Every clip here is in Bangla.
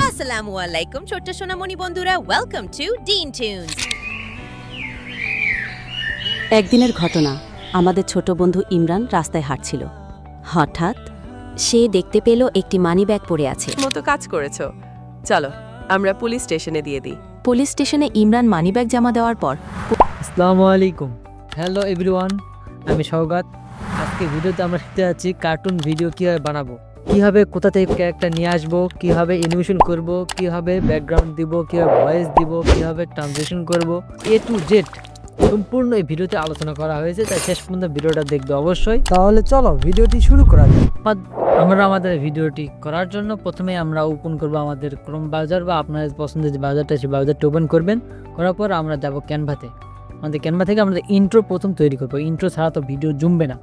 আসসালামু আলাইকুম ছোট্ট সোনামণি বন্ধুরা, ওয়েলকাম টু ডিন টিউনস। একদিনের ঘটনা। আমাদের ছোট বন্ধু ইমরান রাস্তায় হাঁটছিল। হঠাৎ সে দেখতে পেল একটি মানিব্যাগ পড়ে আছে। মতো কাজ করেছো, চলো আমরা পুলিশ স্টেশনে দিয়ে দিই। পুলিশ স্টেশনে ইমরান মানিব্যাগ জমা দেওয়ার পর আসসালামু আলাইকুম, হ্যালো এভরিওয়ান, আমি সৌগাত। আজকে ভিডিওতে আমরা শিখতে যাচ্ছি কার্টুন ভিডিও কীভাবে বানাবো, কীভাবে কোথা থেকে ক্যারেক্টার নিয়ে আসবো, কীভাবে অ্যানিমেশন করব, কীভাবে ব্যাকগ্রাউন্ড দিব, কীভাবে ভয়েস দিব, কীভাবে ট্রান্সলেশন করব, এ টু জেড সম্পূর্ণ এই ভিডিওতে আলোচনা করা হয়েছে। তাই শেষ পর্যন্ত ভিডিওটা দেখবে অবশ্যই। তাহলে চলো ভিডিওটি শুরু করা যাক। আমরা আমাদের ভিডিওটি করার জন্য প্রথমে আমরা ওপেন করব আমাদের ক্রোম ব্রাউজার বা আপনাদের পছন্দের যে ব্রাউজারটা সেই ব্রাউজারটা ওপেন করবেন। করার পর আমরা যাব ক্যানভাতে। আমাদের ক্যানভা থেকে আমাদের ইন্ট্রো প্রথম তৈরি করবো। ইন্ট্রো ছাড়া তো ভিডিও জমবে না,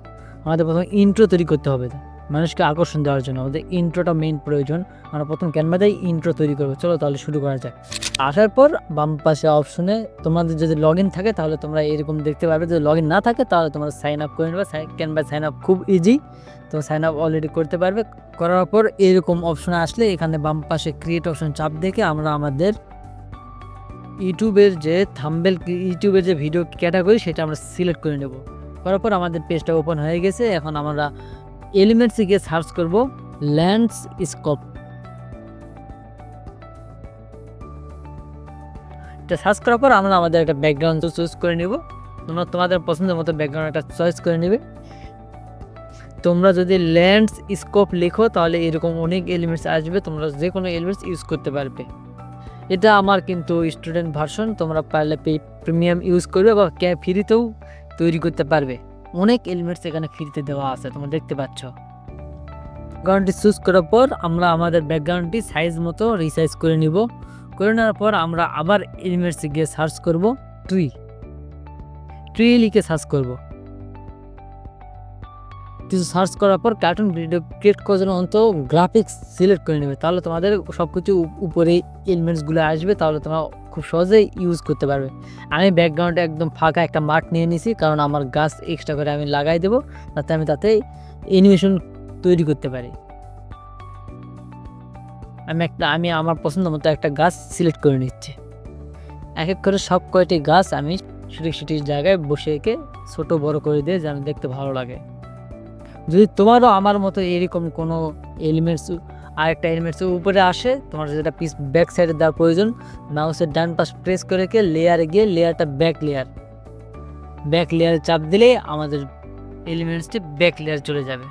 আমাদের প্রথমে ইন্ট্রো তৈরি করতে হবে মানুষকে আকর্ষণ দেওয়ার জন্য। আমাদের ইন্ট্রোটা মেইন প্রয়োজন। আমরা প্রথম ক্যানভাতেই ইন্ট্রো তৈরি করবো। চলো তাহলে শুরু করা যাক। আসার পর বাম পাশে অপশনে তোমাদের যদি লগ ইন থাকে তাহলে তোমরা এরকম দেখতে পারবে। যদি লগ ইন না থাকে তাহলে তোমরা সাইন আপ করে নেবে। ক্যানভা সাইন আপ খুব ইজি, তো সাইন আপ অলরেডি করতে পারবে। করার পর এরকম অপশনে আসলে এখানে বাম পাশে ক্রিয়েট অপশন চাপ দেখে আমরা আমাদের ইউটিউবের যে থাম্বনেল, ইউটিউবের যে ভিডিও ক্যাটাগরি সেটা আমরা সিলেক্ট করে নেব। করার পর আমাদের পেজটা ওপেন হয়ে গেছে। এখন আমরা এলিমেন্টসে গিয়ে সার্চ করব ল্যান্ডস্কেপ। এটা সার্চ করার পর আমরা আমাদের একটা ব্যাকগ্রাউন্ড চুজ করে নেব। তোমরা তোমাদের পছন্দের মতো ব্যাকগ্রাউন্ড একটা চয়েস করে নেবে। তোমরা যদি ল্যান্ডস্কেপ লেখো তাহলে এরকম অনেক এলিমেন্টস আসবে, তোমরা যে কোনো এলিমেন্টস ইউজ করতে পারবে। এটা আমার কিন্তু স্টুডেন্ট ভার্সন, তোমরা পারলে প্রিমিয়াম ইউজ করবে বা ফ্রিতেও তৈরি করতে পারবে। অনেক এলিমেন্টস এখানে ফ্রিতে দেওয়া আছে, তোমরা দেখতে পাচ্ছ। ব্যাকগ্রাউন্ডটি চুজ করার পর আমরা আমাদের ব্যাকগ্রাউন্ডটি সাইজ মতো রিসাইজ করে নিব। করে নেওয়ার পর আমরা আবার এলিমেন্টসে গিয়ে সার্চ করব ট্রি লিখে সার্চ করব। কিছু সার্চ করার পর কার্টুন ভিডিও ক্রিয়েট করার জন্য অন্তত গ্রাফিক্স সিলেক্ট করে নেবে, তাহলে তোমাদের সব কিছু উপরে এলিমেন্টসগুলো আসবে, তাহলে তোমরা খুব সহজেই ইউজ করতে পারবে। আমি ব্যাকগ্রাউন্ডে একদম ফাঁকা একটা মাঠ নিয়ে নিছি, কারণ আমার গাছ এক্সট্রা করে আমি লাগাই দেবো, যাতে আমি তাতে অ্যানিমেশন তৈরি করতে পারি। আমি আমার পছন্দ মতো একটা গাছ সিলেক্ট করে নিচ্ছি। এক এক করে সব কয়টি গাছ আমি সঠিক জায়গায় বসে এঁকে ছোটো বড় করে দিয়ে যেন দেখতে ভালো লাগে। যদি তোমারও আমার মতো এরকম কোনো এলিমেন্টস আরেকটা এলিমেন্টসের উপরে আসে, তোমার যেটা পিস ব্যাক সাইডে দেওয়ার প্রয়োজন, মাউসের ডান পাশ প্রেস করে রেখে লেয়ারে গিয়ে লেয়ারটা ব্যাক লেয়ারে চাপ দিলেই আমাদের এলিমেন্টসটি ব্যাক লেয়ার চলে যাবে।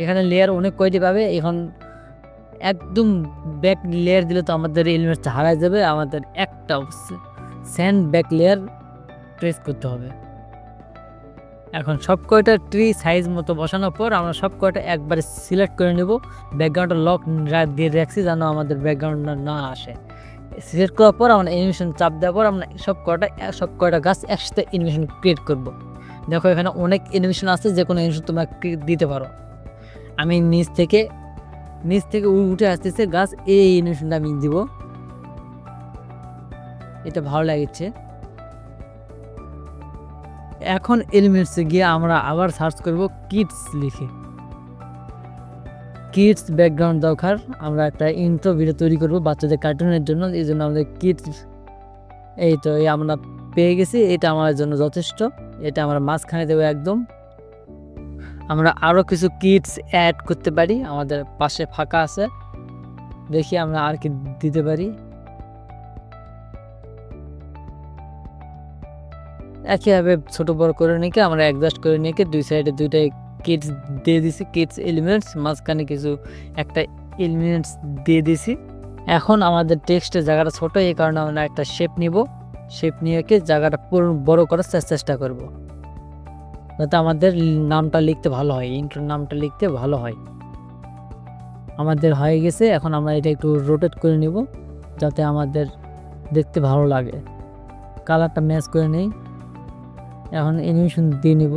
এখানে লেয়ার অনেক কয়টি পাবে। এখন একদম ব্যাক লেয়ার দিলে তো আমাদের এলিমেন্টসটা হারাই যাবে। আমাদের একটা স্যান্ড ব্যাক লেয়ার প্রেস করতে হবে। এখন সব কয়টা ট্রি সাইজ মতো বসানোর পর আমরা সব কয়টা একবারে সিলেক্ট করে নেব। ব্যাকগ্রাউন্ডটা লক দিয়ে রাখছি যেন আমাদের ব্যাকগ্রাউন্ডটা না আসে। সিলেক্ট করার পর আমরা অ্যানিমেশন চাপ দেওয়ার পর আমরা সব কয়টা গাছ একসাথে অ্যানিমেশন ক্রিয়েট করব। দেখো এখানে অনেক অ্যানিমেশন আছে, যে কোনো অ্যানিমেশন তোমরা দিতে পারো। আমি নিচ থেকে উঠে আসতেছে গাছ, এই অ্যানিমেশনটা আমি দিব। এটা ভালো লাগছে। এখন এলিমেন্টসে গিয়ে আমরা আবার সার্চ করব কিডস লিখে। কিডস ব্যাকগ্রাউন্ড দরকার, আমরা একটা ইন্ট্রো ভিডিও তৈরি করব বাচ্চাদের কার্টুনের জন্য। এই জন্য আমাদের কিডস, এই তো এই আমরা পেয়ে গেছি। এটা আমাদের জন্য যথেষ্ট। এটা আমরা মাঝখানে দেবো একদম। আমরা আরও কিছু কিডস অ্যাড করতে পারি, আমাদের পাশে ফাঁকা আছে, দেখি আমরা আর কি দিতে পারি। একইভাবে ছোট বড় করে নিয়ে আমরা অ্যাডজাস্ট করে নিয়ে দুই সাইডে দুইটাই কিডস দিয়ে দিছি, কিডস এলিমেন্টস, মাঝখানে কিছু একটা এলিমেন্টস দিয়ে দিছি। এখন আমাদের টেক্সটের জায়গাটা ছোট, এই কারণে আমরা একটা শেপ নিব। শেপ নিয়ে জায়গাটা পুরো বড় করার চেষ্টা করব, যাতে আমাদের নামটা লিখতে ভালো হয়, ইন্ট্রো নামটা লিখতে ভালো হয়। আমাদের হয়ে গেছে। এখন আমরা এটা একটু রোটেট করে নিব যাতে আমাদের দেখতে ভালো লাগে। কালারটা ম্যাচ করে নেই। এখন অ্যানিমেশন দিয়ে নিব,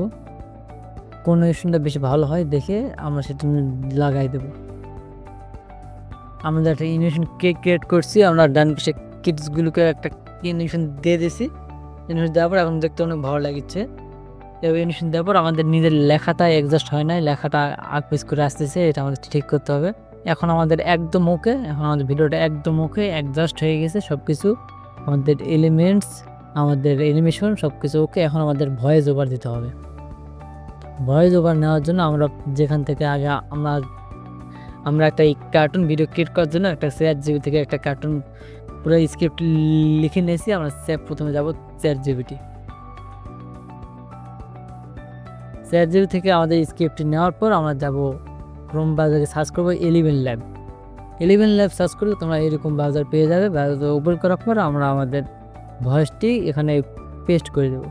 কোন অ্যানিমেশনটা বেশি ভালো হয় দেখে আমরা সেটা লাগাই দেব। আমাদের একটা অ্যানিমেশন ক্রিয়েট করছি, আমরা ডান পাশে কিডসগুলোকে একটা অ্যানিমেশন দিয়ে দিয়েছি। অ্যানিমেশন দেওয়ার পর এখন দেখতে অনেক ভালো লাগছে। এবার অ্যানিমেশন দেওয়ার পর আমাদের নিজের লেখাটা অ্যাডজাস্ট হয় না, লেখাটা আগ পিছ করে আসতেছে, এটা আমাদের ঠিক করতে হবে। এখন আমাদের একদম ওকে, এখন আমাদের ভিডিওটা একদম ওকে, অ্যাডজাস্ট হয়ে গেছে সব কিছু। আমাদের এলিমেন্টস, আমাদের অ্যানিমেশন সব কিছু ওকে। এখন আমাদের ভয়েস ওভার দিতে হবে। ভয়েস ওভার নেওয়ার জন্য আমরা যেখান থেকে আগে আমরা একটা কার্টুন ভিডিও ক্রিয়েট করার জন্য একটা ChatGPT থেকে একটা কার্টুন পুরো স্ক্রিপ্ট লিখে নিয়েছি। আমরা প্রথমে যাব ChatGPT থেকে আমাদের স্ক্রিপ্ট নেওয়ার পর আমরা যাব ক্রোম ব্রাউজারে সার্চ করবো 11 ল্যাব সার্চ করলে তোমরা এরকম ব্রাউজার পেয়ে যাবে। ব্রাউজার ওপেন করার পর আমরা আমাদের ভয়েসটি এখানে পেস্ট করে দেব।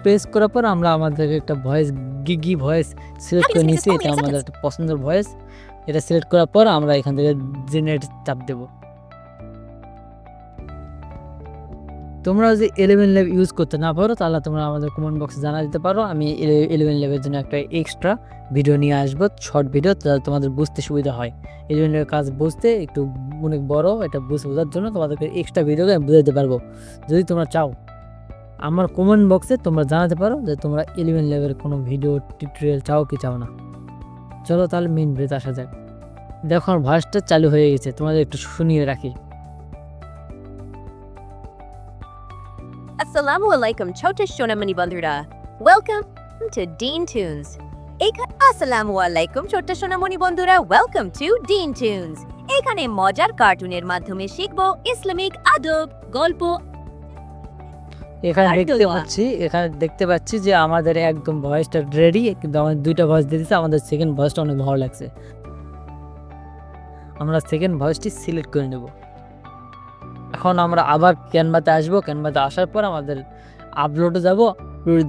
পেস্ট করার পর আমরা আমাদের একটা ভয়েস গিগি ভয়েস সিলেক্ট করে নিয়েছি। এটা আমাদের একটা পছন্দের ভয়েস। এটা সিলেক্ট করার পর আমরা এখান থেকে জেনারেট চাপ দেব। তোমরা যদি 11 ল্যাব ইউজ করতে না পারো তাহলে তোমরা আমাদের কমেন্ট বক্সে জানা দিতে পারো। আমি 11 ল্যাবের জন্য একটা এক্সট্রা ভিডিও নিয়ে আসবো, শর্ট ভিডিও, যাতে তোমাদের বুঝতে সুবিধা হয়। 11 ল্যাবের কাজ বুঝতে একটু অনেক বড়, এটা বোঝার জন্য তোমাদেরকে এক্সট্রা ভিডিওকে আমি বুঝাতে পারবো। যদি তোমরা চাও আমার কমেন্ট বক্সে তোমরা জানাতে পারো যে তোমরা 11 ল্যাবের কোনো ভিডিও টিউটোরিয়াল চাও কি চাও না। চলো তাহলে মেইন ভিডিওতে আসা যাক। দেখো আমার ভয়েসটা চালু হয়ে গেছে, তোমাদের একটু শুনিয়ে রাখি। Assalamu alaikum chota shonamani bandura. Welcome to Dean Tunes. Assalamu alaikum chota shonamani bandura. Welcome to Dean Tunes. এখানে মজার কার্টুনের মাধ্যমে শিখবো ইসলামিক আদব, গল্প। এখানে দেখতে পাচ্ছি যে আমাদের একদম ভয়েসটা রেডি, কিন্তু আমাদের দুইটা ভয়েস দিয়ে দিচ্ছে। আমাদের সেকেন্ড ভয়েসটা অনেক ভালো লাগছে। আমরা সেকেন্ড ভয়েসটি সিলেক্ট করে নেব। এখন আমরা আবার ক্যানভাতে আসবো। ক্যানভাতে আসার পর আমাদের আপলোডে যাব।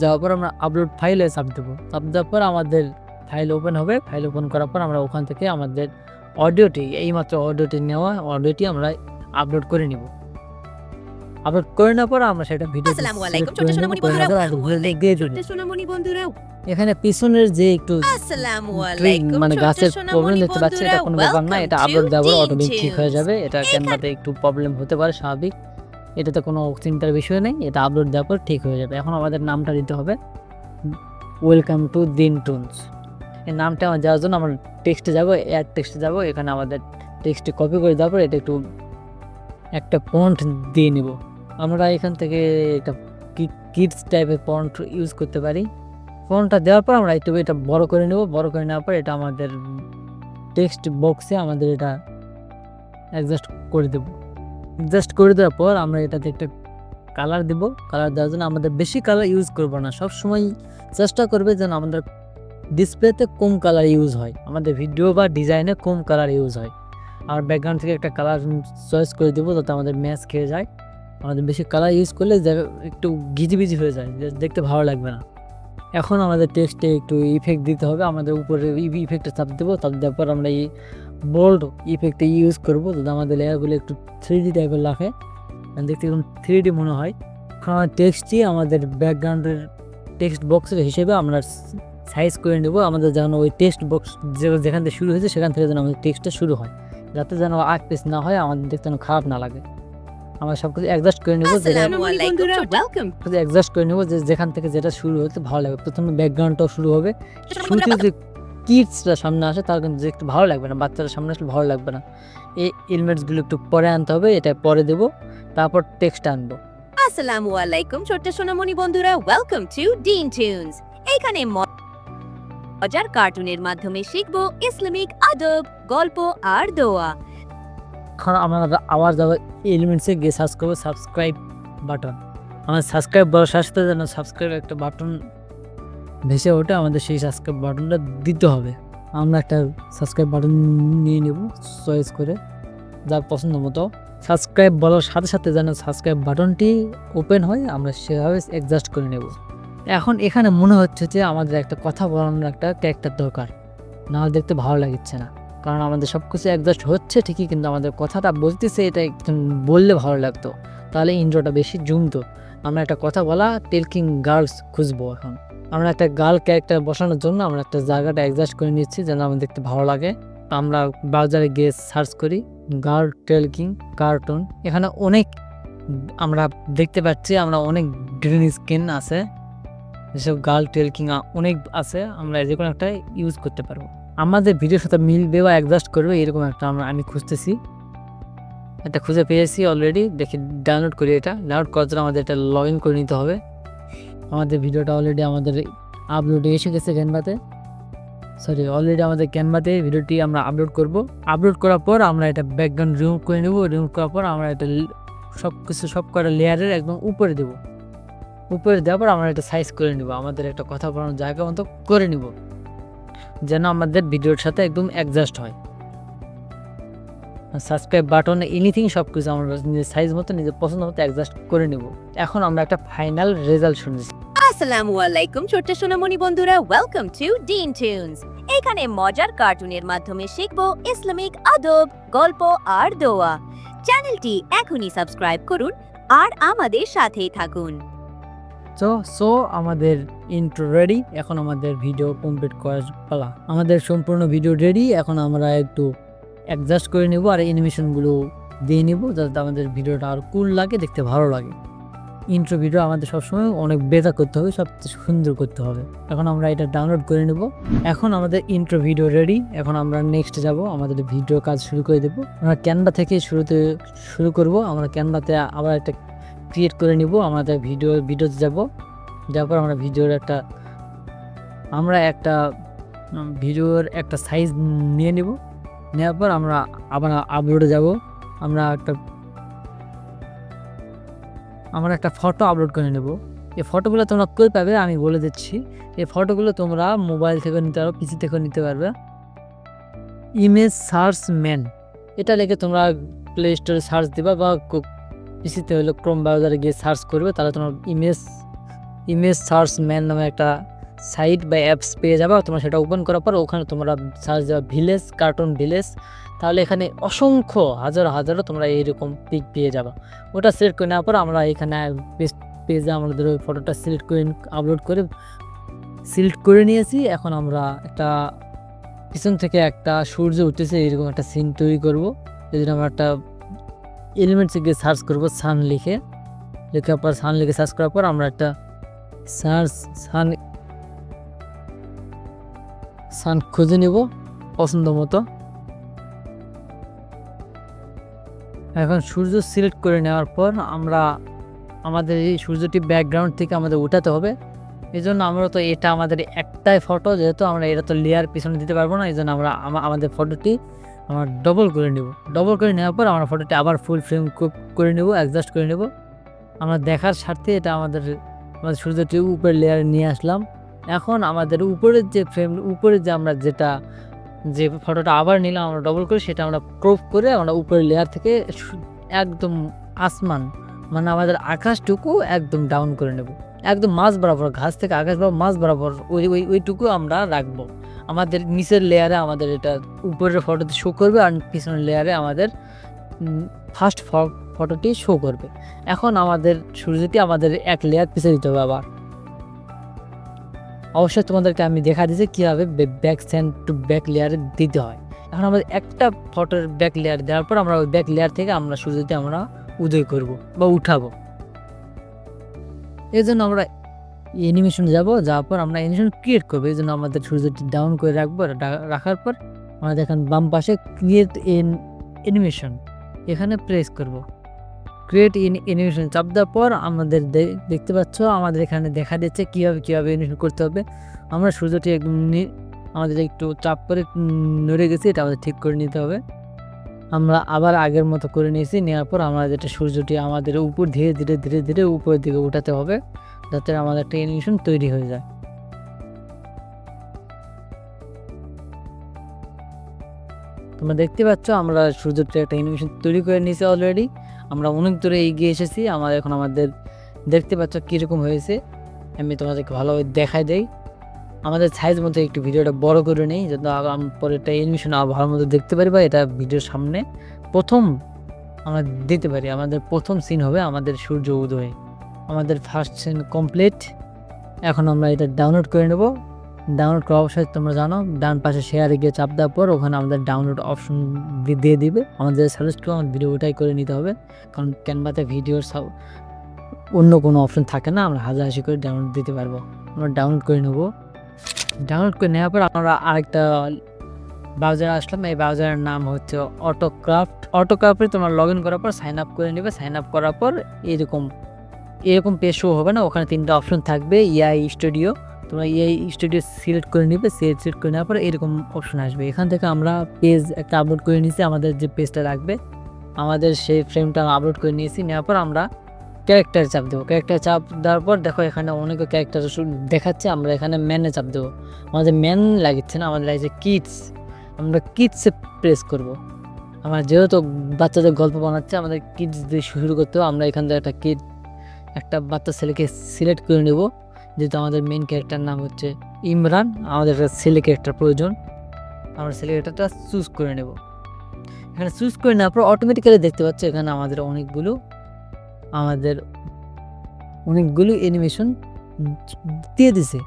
যাওয়ার পর আমরা আপলোড ফাইলে চাপ দেবো। চাপ দেওয়ার পর আমাদের ফাইল ওপেন হবে। ফাইল ওপেন করার পর আমরা ওখান থেকে আমাদের এইমাত্র অডিওটি নেওয়া অডিওটি আমরা আপলোড করে নিব। আপলোড করে নেওয়ার পর আমরা সেটা ভিডিও আসসালামু আলাইকুম ছোট সোনামণি বন্ধুরা। এখানে পিছনের যে একটু আসসালামু আলাইকুম মানে ছোট গাছের সোনামণি প্রবলেম দেখতে পাচ্ছি, এটা কোনো ব্যাপার না। এটা আপলোড দেওয়ার পর Welcome to অটোমেটিক ঠিক হয়ে Dean যাবে। এটা ক্যানভাতে একটু প্রবলেম হতে পারে, স্বাভাবিক। এটাতে কোনো চিন্তার বিষয় নেই। এটা আপলোড দেওয়ার পর ঠিক হয়ে যাবে। এখন আমাদের নামটা দিতে হবে ওয়েলকাম টু দিন টুনস। এই নামটা আমার যাওয়ার জন্য আমরা টেক্সটে যাব, অ্যাড টেক্সটে যাব। এখানে আমাদের টেক্সটে কপি করে দেওয়ার পর এটা একটু একটা ফন্ট দিয়ে নিব। আমরা এখান থেকে একটা কিডস টাইপের ফন্ট ইউজ করতে পারি। ফন্টটা দেওয়ার পর আমরা একটু এটা বড় করে নেব। বড় করে নেওয়ার পর এটা আমাদের টেক্সট বক্সে আমাদের এটা অ্যাডজাস্ট করে দেব। অ্যাডজাস্ট করে দেওয়ার পর আমরা এটাতে একটা কালার দেব। কালার দেওয়ার জন্য আমাদের বেশি কালার ইউজ করব না। সবসময় চেষ্টা করবে যেন আমাদের ডিসপ্লেতে কম কালার ইউজ হয়, আমাদের ভিডিও বা ডিজাইনে কম কালার ইউজ হয়। আর ব্যাকগ্রাউন্ড থেকে একটা কালার চয়েস করে দেবো যাতে আমাদের ম্যাচ খেয়ে যায়। আমাদের বেশি কালার ইউজ করলে একটু গিজিবিজি হয়ে যায়, দেখতে ভালো লাগবে না। এখন আমাদের টেক্সটে একটু ইফেক্ট দিতে হবে। আমাদের উপরে ইফেক্টে চাপ দেবো। চাপ দেওয়ার পর আমরা এই বোল্ড ইফেক্টে ইউজ করবো যাতে আমাদের লেয়ারগুলো একটু 3D টাইপের লাগে, দেখতে একদম 3D মনে হয়। এখন আমার টেক্সটটি আমাদের ব্যাকগ্রাউন্ডের টেক্সট বক্সের হিসেবে আমরা সাইজ করে নেব। আমাদের যেন ওই টেক্সট বক্স যেখান থেকে শুরু হয়েছে সেখান থেকে যেন আমাদের টেক্সটটা শুরু হয়, যাতে যেন আগ পেছ না হয়, আমাদের দেখতে যেন খারাপ না লাগে। আমরা সব কিছু অ্যাডজাস্ট করে নেব। অ্যাডজাস্ট করে নেব যে যেখান থেকে যেটা শুরু হতে ভালো লাগবে। প্রথমে ব্যাকগ্রাউন্ডটাও শুরু হবে। শুরুতে যদি কিডসরা সামনে আসে তাহলে কিন্তু দেখতে ভালো লাগবে না, বাচ্চারা সামনে আসলে ভালো লাগবে না। এই এলিমেন্টসগুলো একটু পরে আনতে হবে। এটা পরে দেব, তারপর টেক্সট আনবো। আসসালামু আলাইকুম ছোট্ট সোনামণি বন্ধুরা। Welcome to dean tunes. এখানে মজার কার্টুনের মাধ্যমে শিখবো ইসলামিক আদব, গল্প আর দোয়া। এখন আমরা আবার যাবো এলিমেন্টসে গিয়ে সার্চ করবো সাবস্ক্রাইব বাটন। আমাদের সাবস্ক্রাইব বলার সাথে সাথে যেন সাবস্ক্রাইব একটা বাটন ভেসে ওঠে, আমাদের সেই সাবস্ক্রাইব বাটনটা দিতে হবে। আমরা একটা সাবস্ক্রাইব বাটন নিয়ে নেব চয়েস করে যার পছন্দ মতো। সাবস্ক্রাইব বলার সাথে সাথে যেন সাবস্ক্রাইব বাটনটি ওপেন হয়, আমরা সেভাবে অ্যাডজাস্ট করে নেব। এখন এখানে মনে হচ্ছে যে আমাদের একটা কথা বলানোর একটা ক্যারেক্টার দরকার, না হলে দেখতে ভালো লাগছে না। কারণ আমাদের সব কিছু অ্যাডজাস্ট হচ্ছে ঠিকই, কিন্তু আমাদের কথাটা বলতেছে এটা একটু বললে ভালো লাগতো, তাহলে ইন্ট্রোটা বেশি জমতো। আমরা একটা কথা বলা টেলকিং গার্লস খুঁজবো। এখন আমরা একটা গার্ল ক্যারেক্টার বসানোর জন্য আমরা একটা জায়গাটা অ্যাডজাস্ট করে নিচ্ছি যেন আমাদের দেখতে ভালো লাগে। আমরা ব্রাউজারে গিয়ে সার্চ করি গার্ল টেলকিং কার্টুন। এখানে অনেক আমরা দেখতে পাচ্ছি আমরা অনেক গ্রিন স্ক্রিন আছে। যেসব গার্ল টেলকিং অনেক আছে, আমরা যে কোনো একটা ইউজ করতে পারবো। আমাদের ভিডিওর সাথে মিলবে বা অ্যাডজাস্ট করবে এরকম একটা আমি খুঁজতেছি, এটা খুঁজে পেয়েছি অলরেডি। দেখি ডাউনলোড করি। এটা ডাউনলোড করার জন্য আমাদের এটা লগ ইন করে নিতে হবে। আমাদের ভিডিওটা অলরেডি আমাদের আপলোডে এসে গেছে ক্যানভাতে, অলরেডি আমাদের ক্যানভাতে ভিডিওটি আমরা আপলোড করব। আপলোড করার পর আমরা এটা ব্যাকগ্রাউন্ড রিমুভ করে নেব। রিমুভ করার পর আমরা এটা সব কটা লেয়ারের একদম উপরে দেবো। উপরে দেওয়ার পর আমরা এটা সাইজ করে নিব, আমাদের একটা কথা বলার জায়গা মতো করে নিব, যেন আমাদের ভিডিওর সাথে একদম অ্যাডজাস্ট হয়। সাবস্ক্রাইব বাটন এনিথিং সব কিছু আমরা নিজের সাইজ মতো নিজের পছন্দ মতো অ্যাডজাস্ট করে নিব। এখন আমরা একটা ফাইনাল রেজাল্ট শুনেছি। আসসালামু আলাইকুম ছোট্ট সোনামণি বন্ধুরা, ওয়েলকাম টু ডিন টিউনস। এখানে মজার কার্টুনের মাধ্যমে শিখবো ইসলামিক আদব, গল্প আর দোয়া। চ্যানেলটি এখনই সাবস্ক্রাইব করুন আর আমাদের সাথেই থাকুন। সো আমাদের ইন্ট্রো রেডি, এখন আমাদের ভিডিও কমপ্লিট করার পালা। আমাদের সম্পূর্ণ ভিডিও রেডি, এখন আমরা একটু অ্যাডজাস্ট করে নেব আর অ্যানিমেশনগুলো দিয়ে নেব, যাতে আমাদের ভিডিওটা আর কুল লাগে, দেখতে ভালো লাগে। ইন্ট্রো ভিডিও আমাদের সবসময় অনেক বেটার করতে হবে, সবচেয়ে সুন্দর করতে হবে। এখন আমরা এটা ডাউনলোড করে নেব। এখন আমাদের ইন্ট্রো ভিডিও রেডি, এখন আমরা নেক্সট যাব, আমাদের ভিডিও কাজ শুরু করে দেবো। আমরা ক্যানভা থেকে শুরু করব। আমরা ক্যানভাতে আবার একটা ক্রিয়েট করে নিব। আমাদের ভিডিওতে যাব, যাওয়ার পর আমরা ভিডিওর একটা সাইজ নিয়ে নেব। নেওয়ার পর আমরা আবার আপলোডে যাব। আমরা একটা ফটো আপলোড করে নেব। এই ফটোগুলো তোমরা কই পাবে আমি বলে দিচ্ছি। এই ফটোগুলো তোমরা মোবাইল থেকে নিতে পারবে, পিসি থেকেও নিতে পারবে। ইমেজ সার্চ ম্যান এটা লিখে তোমরা প্লে স্টোরে সার্চ দিবা, বা পিসিতে হলো ক্রোম ব্রাউজারে গিয়ে সার্চ করবে, তাহলে তোমার ইমেজ সার্চ ম্যান নামে একটা সাইট বা অ্যাপস পেয়ে যাবে। তোমরা সেটা ওপেন করার পর ওখানে তোমরা সার্চ দেওয়া ভিলেজ, কার্টুন ভিলেজ, তাহলে এখানে অসংখ্য হাজারো তোমরা এইরকম পিক পেয়ে যাবে। ওটা সিলেক্ট করে নেওয়ার পর আমরা এখানে পেজে আমাদের ওই ফটোটা সিলেক্ট করে নিয়েছি। এখন আমরা একটা পিছন থেকে একটা সূর্য উঠতেছে এরকম একটা সিন তৈরি করবো। এই জন্য আমরা একটা এলিমেন্টসে গিয়ে সার্চ করবো, সান লেখার পর সান লিখে সার্চ করার পর আমরা একটা সান খুঁজে নেব পছন্দ মতো। এখন সূর্য সিলেক্ট করে নেওয়ার পর আমাদের এই সূর্যটি ব্যাকগ্রাউন্ড থেকে আমাদের উঠাতে হবে। এই জন্য আমরা তো এটা আমাদের একটাই ফটো, যেহেতু আমরা এটা তো লেয়ার পিছনে দিতে পারবো না, এই জন্য আমরা আমাদের ফটোটি আমরা ডবল করে নেব। ডবল করে নেওয়ার পর আমরা ফটোটি আবার ফুল ফ্রেম করে নেব, অ্যাডজাস্ট করে নেব। আমরা দেখার স্বার্থে এটা আমাদের সূর্যটি উপরের লেয়ারে নিয়ে আসলাম। এখন আমাদের উপরে যে আমরা যে ফটোটা আবার নিলাম আমরা ডবল করে, সেটা আমরা ক্রপ করে আমরা উপরের লেয়ার থেকে একদম আসমান, মানে আমাদের আকাশটুকু একদম ডাউন করে নেব, একদম মাঝ বরাবর, ঘাস থেকে আকাশ বরাবর মাঝ বরাবর ওইটুকু আমরা রাখবো। আমাদের নিচের লেয়ারে আমাদের এটা উপরের ফটোতে শো করবে, আর পিছনের লেয়ারে আমাদের ফার্স্ট ফটোটি শো করবে। এখন আমাদের সূর্যটি আমাদের এক লেয়ার পিছিয়ে দিতে হবে। আবার অবশ্যই তোমাদেরকে আমি দেখা দিয়েছি কীভাবে ব্যাক সেন্ড টু ব্যাক লেয়ারে দিতে হয়। এখন আমাদের একটা ফটোর ব্যাক লেয়ার দেওয়ার পর আমরা ওই ব্যাক লেয়ার থেকে আমরা সূর্যটি আমরা উদয় করব বা উঠাবো। এই জন্য আমরা অ্যানিমেশনে যাওয়ার পর আমরা অ্যানিমেশন ক্রিয়েট করবো। এই জন্য আমাদের সূর্যটি ডাউন করে রাখার পর আমাদের এখানে বাম পাশে ক্রিয়েট অ্যানিমেশন এখানে প্রেস করব। ক্রিয়েট অ্যানিমেশন চাপ দেওয়ার পর আমাদের দেখতে পাচ্ছ আমাদের এখানে দেখা দিচ্ছে কীভাবে অ্যানিমেশন করতে হবে। আমরা সূর্যটি একদম আমাদের একটু চাপ করে নড়ে গেছি, এটা আমাদের ঠিক করে নিতে হবে। আমরা আবার আগের মতো করে নিয়েছি। নেওয়ার পর আমরা যেটা সূর্যটি আমাদের উপর ধীরে ধীরে উপরের দিকে উঠাতে হবে, যাতে আমাদের একটা অ্যানিমেশন তৈরি হয়ে যায়। তোমরা দেখতে পাচ্ছ আমরা সূর্যটি একটা অ্যানিমেশন তৈরি করে নিয়েছি অলরেডি। আমরা অনেক দূরে এগিয়ে এসেছি। আমাদের দেখতে পাচ্ছ কীরকম হয়েছে, আমি তোমাদেরকে ভালোভাবে দেখাই দেই। আমাদের সাইজ মতো একটু ভিডিওটা বড় করে নেই, যাতে পরে একটা অ্যানিমেশন ভালো মতো দেখতে পারি, বা এটা ভিডিওর সামনে প্রথম আমরা দিতে পারি। আমাদের প্রথম সিন হবে আমাদের সূর্য উদয়। আমাদের ফার্স্ট সিন কমপ্লিট। এখন আমরা এটা ডাউনলোড করে নেব। ডাউনলোড করা অবশ্যই তোমরা জানো, ডান পাশে শেয়ারে গিয়ে চাপ দেওয়ার পর ওখানে আমাদের ডাউনলোড অপশন দিয়ে দিবে। আমাদের সাজেস্ট করে আমাদের ভিডিও ওটাই করে নিতে হবে, কারণ ক্যানভাতে ভিডিওর অন্য কোনো অপশন থাকে না, আমরা হাজারাশি করে ডাউনলোড দিতে পারবো। আমরা ডাউনলোড করে নেব। ডাউনলোড করে নেওয়ার পর আমরা আরেকটা ব্রাউজারে আসলাম। এই ব্রাউজারের নাম হচ্ছে অটোক্রাফটে তোমরা লগ ইন করার পর সাইন আপ করে নেবে। সাইন আপ করার পর এরকম পেজ শো হবে না, ওখানে 3টা অপশন থাকবে। এআই স্টুডিও, তোমরা এআই স্টুডিও সিলেক্ট করে নেবে। সিলেক্ট করে নেওয়ার পর এরকম অপশন আসবে। এখান থেকে আমরা পেজ একটা আপলোড করে নিয়েছি, আমাদের যে পেজটা লাগবে আমাদের সেই ফ্রেমটা আপলোড করে নিয়েছি। নেওয়ার পর আমরা ক্যারেক্টার চাপ দেবো। ক্যারেক্টার চাপ দেওয়ার পর দেখো এখানে অনেক ক্যারেক্টার দেখাচ্ছে, আমরা এখানে ম্যানে চাপ দেবো। আমাদের ম্যান লাগছে না, আমাদের লাগছে কিডস। আমরা কিডসে প্রেস করব। আমার যেহেতু বাচ্চাদের গল্প বানাচ্ছে, আমাদের কিডস দিয়ে শুরু করতে হবে। আমরা এখান থেকে একটা বাচ্চা ছেলেকে সিলেক্ট করে নেব, যেহেতু আমাদের মেন ক্যারেক্টার নাম হচ্ছে ইমরান, আমাদের একটা ছেলে ক্যারেক্টার প্রয়োজন। আমরা ছেলে ক্যারেক্টারটা চুজ করে নেব। এখানে চুজ করে নেওয়ার পর অটোমেটিক্যালি দেখতে পাচ্ছ এখানে আমাদের অনেকগুলো অ্যানিমেশন দিয়ে দিছে।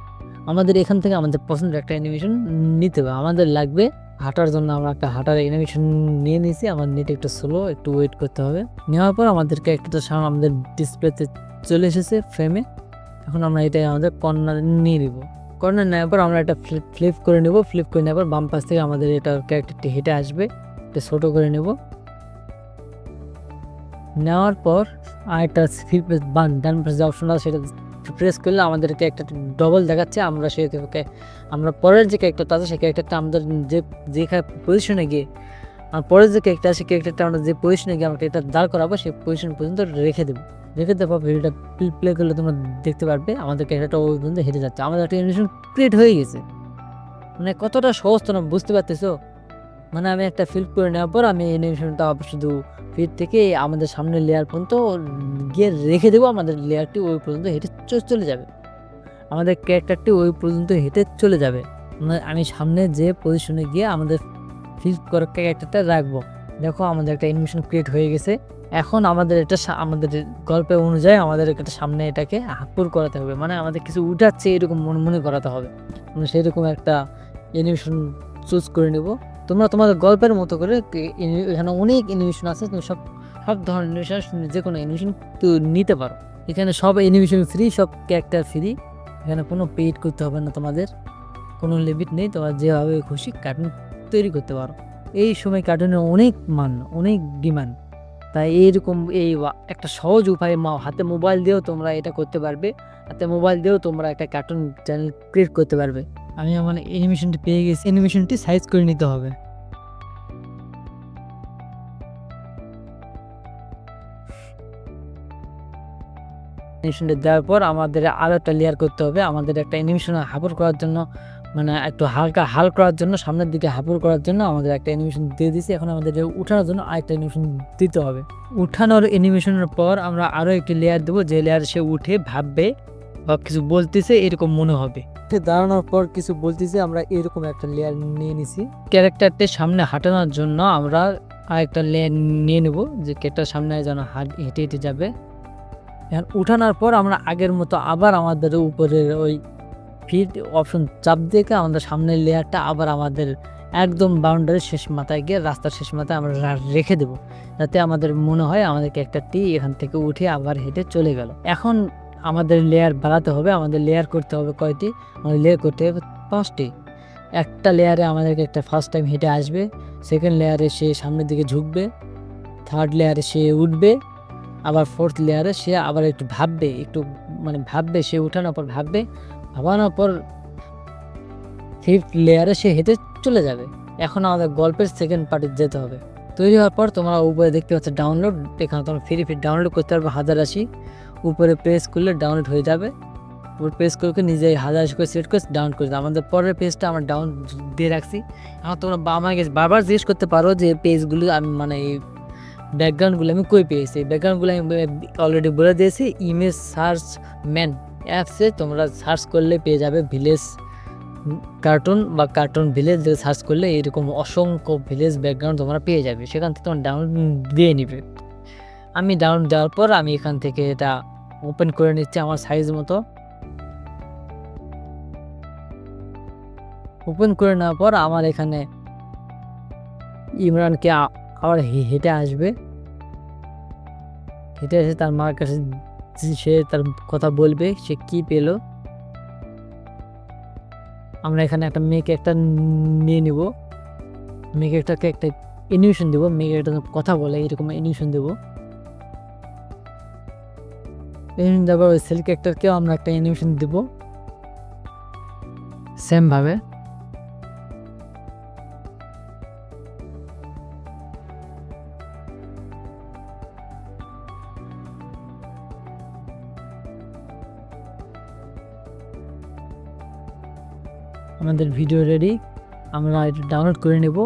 আমাদের এখান থেকে আমাদের পছন্দের একটা অ্যানিমেশন নিতে হবে। আমাদের লাগবে হাঁটার জন্য, আমরা একটা হাঁটার অ্যানিমেশন নিয়ে নিয়েছি। আমার নেট একটু স্লো, একটু ওয়েট করতে হবে। নেওয়ার পর আমাদেরকে একটা সামনে আমাদের ডিসপ্লেতে চলে এসেছে ফ্রেমে। এখন আমরা এটা আমাদের কর্নার নিয়ে নিব। কর্নার নেওয়ার পর আমরা এটা ফ্লিপ করে নেব। ফ্লিপ করে নেওয়ার পর বাম পাশ থেকে আমাদের এটা ক্যারেক্টারটি হেঁটে আসবে, এটা ছোটো করে নেব। নেওয়ার পর আরেকটা ফ্লিপ ডান পাশে যে অপশন আছে সেটা প্রেস করলে আমাদেরকে একটা ডবল দেখাচ্ছে। আমরা পরের যে ক্যারেক্টারটা আছে সেই ক্যারেক্টারটা আমাদের যেখানে পজিশনে গিয়ে পরের যে ক্যারেক্টার আছে সেই ক্যারেক্টারটা আমরা যে পজিশনে গিয়ে আমরা এটা দাঁড় করাবো সেই পজিশন পর্যন্ত রেখে দেবো। রেখে দেওয়ার পর ভিডিওটা প্লে করলে তোমরা দেখতে পারবে আমাদের ক্যারেক্টারটা ওই পর্যন্ত হেঁটে যাচ্ছে। আমাদের একটা অ্যানিমেশন ক্রিয়েট হয়ে গেছে। মানে কতটা সহজ তোমরা বুঝতে পারতেছো। মানে আমি একটা ফিল করে নেওয়ার পর আমি অ্যানিমেশনটা শুধু ফিট থেকে আমাদের সামনে লেয়ার পর্যন্ত গিয়ে রেখে দেবো। আমাদের লেয়ারটি ওই পর্যন্ত হেঁটে চলে যাবে, আমাদের ক্যারেক্টারটি ওই পর্যন্ত হেঁটে চলে যাবে। আমি সামনে যে পজিশনে গিয়ে আমাদের ফিল করা ক্যারেক্টারটা রাখবো। দেখো আমাদের একটা অ্যানিমেশন ক্রিয়েট হয়ে গেছে। এখন আমাদের এটা আমাদের গল্পের অনুযায়ী আমাদের একটা সামনে এটাকে হাপুর করাতে হবে, মানে আমাদের কিছু উঠাচ্ছে এরকম মনে করাতে হবে। সেরকম একটা অ্যানিমেশন চুজ করে নেব। তোমরা তোমাদের গল্পের মতো করে, এখানে অনেক অ্যানিমেশন আছে, তুমি সব ধরনের অ্যানিমেশন যে কোনো অ্যানিমেশন তো নিতে পারো। এখানে সব অ্যানিমেশন ফ্রি, সব ক্যারেক্টার ফ্রি। এখানে কোনো পেইড করতে হবে না, তোমাদের কোনো লিমিট নেই। তোমরা যেভাবে খুশি কার্টুন তৈরি করতে পারো। এই সময় কার্টুনের অনেক ডিমান্ড, তাই এইরকম একটা সহজ উপায়ে হাতে মোবাইল দিয়েও তোমরা এটা করতে পারবে। হাতে মোবাইল দিয়েও তোমরা একটা কার্টুন চ্যানেল ক্রিয়েট করতে পারবে। আমি আমার অ্যানিমেশনটি পেয়ে গেছি, অ্যানিমেশনটি সাইজ করে নিতে হবে। অ্যানিমেশনটা দেওয়ার পর আমাদের আরও একটা লেয়ার করতে হবে। আমাদের একটা অ্যানিমেশন হাপুর করার জন্য, মানে একটু হাল করার জন্য, সামনের দিকে হাপুর করার জন্য আমাদের একটা অ্যানিমেশন দিয়ে দিয়েছি। এখন আমাদের উঠানোর জন্য আরেকটা অ্যানিমেশন দিতে হবে। উঠানোর অ্যানিমেশনের পর আমরা আরও একটি লেয়ার দেবো, যে লেয়ার সে উঠে ভাববে বা কিছু বলতেছে এরকম মনে হবে। দাঁড়ানোর পর কিছু বলতেছে, আমরা এরকম একটা লেয়ার নিয়ে নিছি। ক্যারেক্টারটি সামনে হাঁটানোর জন্য আমরা আরেকটা লেয়ার নিয়ে নেব, যে ক্যারেক্টার সামনে যেন হেঁটে হেঁটে যাবে। এখন উঠানোর পর আমরা আগের মতো আবার আমাদের উপরের ওই ফিট অপশন চাপ দিয়ে আমাদের সামনের লেয়ারটা আবার আমাদের একদম বাউন্ডারির শেষ মাথায় গিয়ে, রাস্তার শেষ মাথায় আমরা রেখে দেবো, যাতে আমাদের মনে হয় আমাদের ক্যারেক্টারটি এখান থেকে উঠে আবার হেঁটে চলে গেল। এখন আমাদের লেয়ার বাড়াতে হবে। আমাদের লেয়ার করতে হবে কয়টি? আমাদের লেয়ার করতে হবে 5টি। একটা লেয়ারে আমাদেরকে একটা ফার্স্ট টাইম হেঁটে আসবে, সেকেন্ড লেয়ারে সে সামনের দিকে ঝুঁকবে, থার্ড লেয়ারে সে উঠবে, আবার ফোর্থ লেয়ারে সে আবার একটু ভাববে, সে উঠানোর পর ভাবানোর পর ফিফথ লেয়ারে সে হেঁটে চলে যাবে। এখন আমাদের গল্পের সেকেন্ড পার্টে যেতে হবে। তৈরি হওয়ার পর তোমরা উপরে দেখতে পাচ্ছ ডাউনলোড, এখানে তোমরা ফ্রি ডাউনলোড করতে পারবে 1080। উপরে প্রেস করলে ডাউনলোড হয়ে যাবে। উপরে প্রেস করে নিজে 1080 করে সিলেক্ট করে ডাউনলোড করে দাও। আমাদের পরের পেজটা আমরা ডাউন দিয়ে রাখছি। এখন তোমরা আমাকে বারবার জিজ্ঞেস করতে পারো যে পেজগুলো আমি এই ব্যাকগ্রাউন্ডগুলো আমি কই পেয়েছি। ব্যাকগ্রাউন্ডগুলো আমি অলরেডি বলে দিয়েছি। ইমেজ সার্চ ম্যান অ্যাপসে তোমরা সার্চ করলে পেয়ে যাবে ভিলেজ কার্টুন বা কার্টুন ভিলেজ সার্চ করলে এরকম অসংখ্য ভিলেজ ব্যাকগ্রাউন্ড তোমরা পেয়ে যাবে। সেখান থেকে তোমরা ডাউনলোড দিয়ে নিবে। আমি ডাউনলোড দেওয়ার পর আমি এখান থেকে এটা ওপেন করে নিচ্ছি আমার সাইজ মতো। ওপেন করে নেওয়ার পর আমার এখানে ইমরানকে আবার হেঁটে আসবে, হেঁটে এসে তার মার কাছে সে তার কথা বলবে সে কি পেলো। আমরা এখানে একটা মেয়েকে একটা নিয়ে নিব, মেয়েকে একটা অ্যানিমেশন দেবো, মেয়েকে একটা কথা বলে এরকম অ্যানিমেশন দেবো। অ্যানিমেশন দেওয়ার ওই সেল ক্যারেক্টারকেও আমরা একটা অ্যানিমেশন দেবো সেমভাবে। আমাদের ভিডিও রেডি, আমরা এটা ডাউনলোড করে নেব,